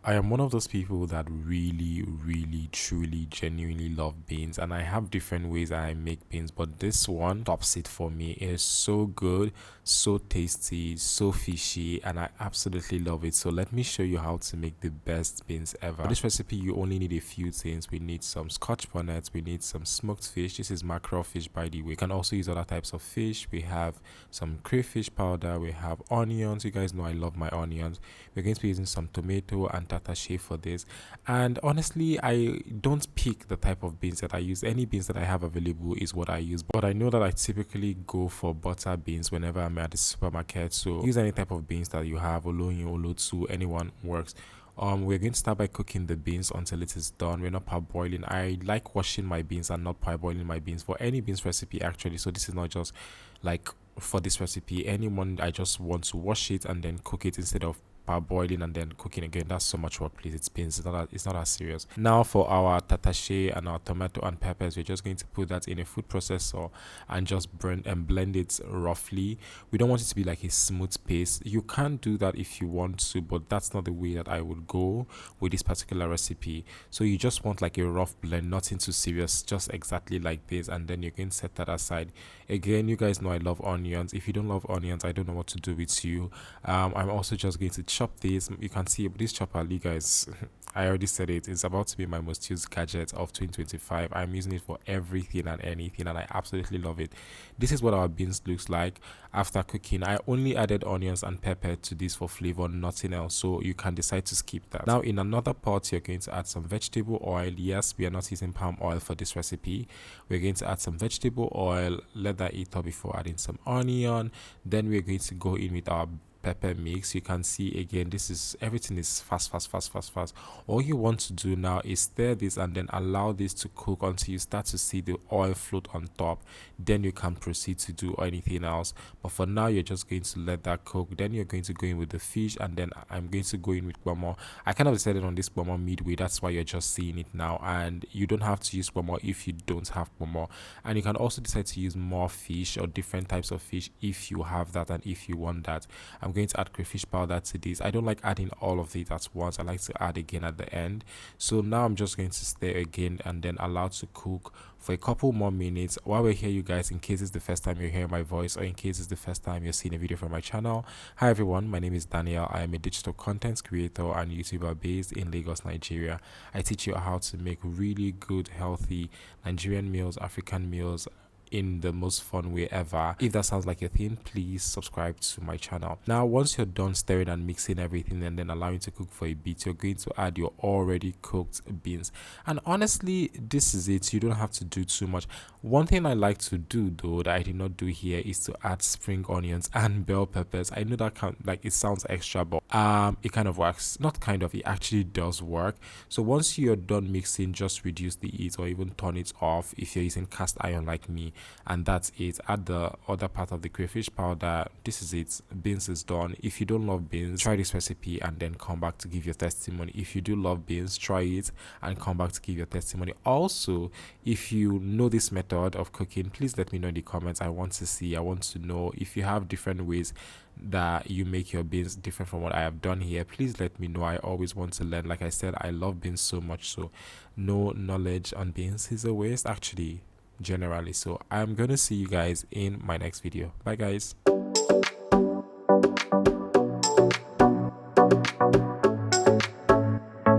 I am one of those people that really truly genuinely love beans, and I have different ways I make beans, but this one tops it for me. It is so good, so tasty, so fishy, and I absolutely love it. So let me show you how to make the best beans ever. For this recipe, you only need a few things. We need some scotch bonnet, we need some smoked fish. This is mackerel fish, by the way. You can also use other types of fish. We have some crayfish powder, we have onions. You guys know I love my onions. We're going to be using some tomato and tatashe for this. And honestly, I don't pick the type of beans that I use. Any beans that I have available is what I use, but I know that I typically go for butter beans whenever I'm at the supermarket. So use any type of beans that you have. Oloyin, olotu, anyone works. We're going to start by cooking the beans until it is done. We're not parboiling. I like washing my beans and not parboiling my beans for any beans recipe, actually. So this is not just like for this recipe. Anyone, I just want to wash it and then cook it instead of parboiling and then cooking again. That's so much work, please. It's beans. It's not as serious. Now for our tatashe and our tomato and peppers, we're just going to put that in a food processor and just blend it roughly. We don't want it to be like a smooth paste. You can do that if you want to, but that's not the way that I would go with this particular recipe. So you just want like a rough blend, nothing too serious, just exactly like this, and then you can set that aside. Again, you guys know I love onions. If you don't love onions, I don't know what to do with you. I'm also just going to chop this. You can see this chopper, you guys. I already said it. It's about to be my most used gadget of 2025. I'm using it for everything and anything, and I absolutely love it. This is what our beans looks like after cooking. I only added onions and pepper to this for flavor, nothing else. So you can decide to skip that. Now in another pot, you're going to add some vegetable oil. Yes, we are not using palm oil for this recipe. We're going to add some vegetable oil. Let that heat up before adding some onion. Then we're going to go in with our pepper mix. You can see again, this is everything is fast. All you want to do now is stir this and then allow this to cook until you start to see the oil float on top. Then you can proceed to do anything else, but for now you're just going to let that cook. Then you're going to go in with the fish, and then I'm going to go in with Ponmon. I kind of decided on this Ponmon midway, that's why you're just seeing it now, and you don't have to use Ponmon if you don't have Ponmon. And you can also decide to use more fish or different types of fish if you have that and if you want that. I'm going to add crayfish powder to this. I don't like adding all of it at once. I like to add again at the end. So now I'm just going to stir again and then allow to cook for a couple more minutes. While we're here, you guys, in case it's the first time you're hearing my voice or in case it's the first time you're seeing a video from my channel, hi everyone, my name is Daniel. I am a digital content creator and YouTuber based in Lagos, Nigeria. I teach you how to make really good, healthy Nigerian meals, African meals, in the most fun way ever. If that sounds like your thing, please subscribe to my channel. Now once you're done stirring and mixing everything and then allowing it to cook for a bit, you're going to add your already cooked beans. And honestly, this is it. You don't have to do too much. One thing I like to do though that I did not do here is to add spring onions and bell peppers. I know that like it sounds extra, but it kind of works. Not kind of, it actually does work. So once you're done mixing, just reduce the heat or even turn it off if you're using cast iron like me, and that's it. Add the other part of the crayfish powder. This is it. Beans is done. If you don't love beans, try this recipe and then come back to give your testimony. If you do love beans, try it and come back to give your testimony. Also, if you know this method of cooking, please let me know in the comments. I want to know if you have different ways that you make your beans different from what I have done here. Please let me know. I always want to learn. Like I said, I love beans so much, so no knowledge on beans is a waste, actually, generally. So I'm gonna see you guys in my next video. Bye guys.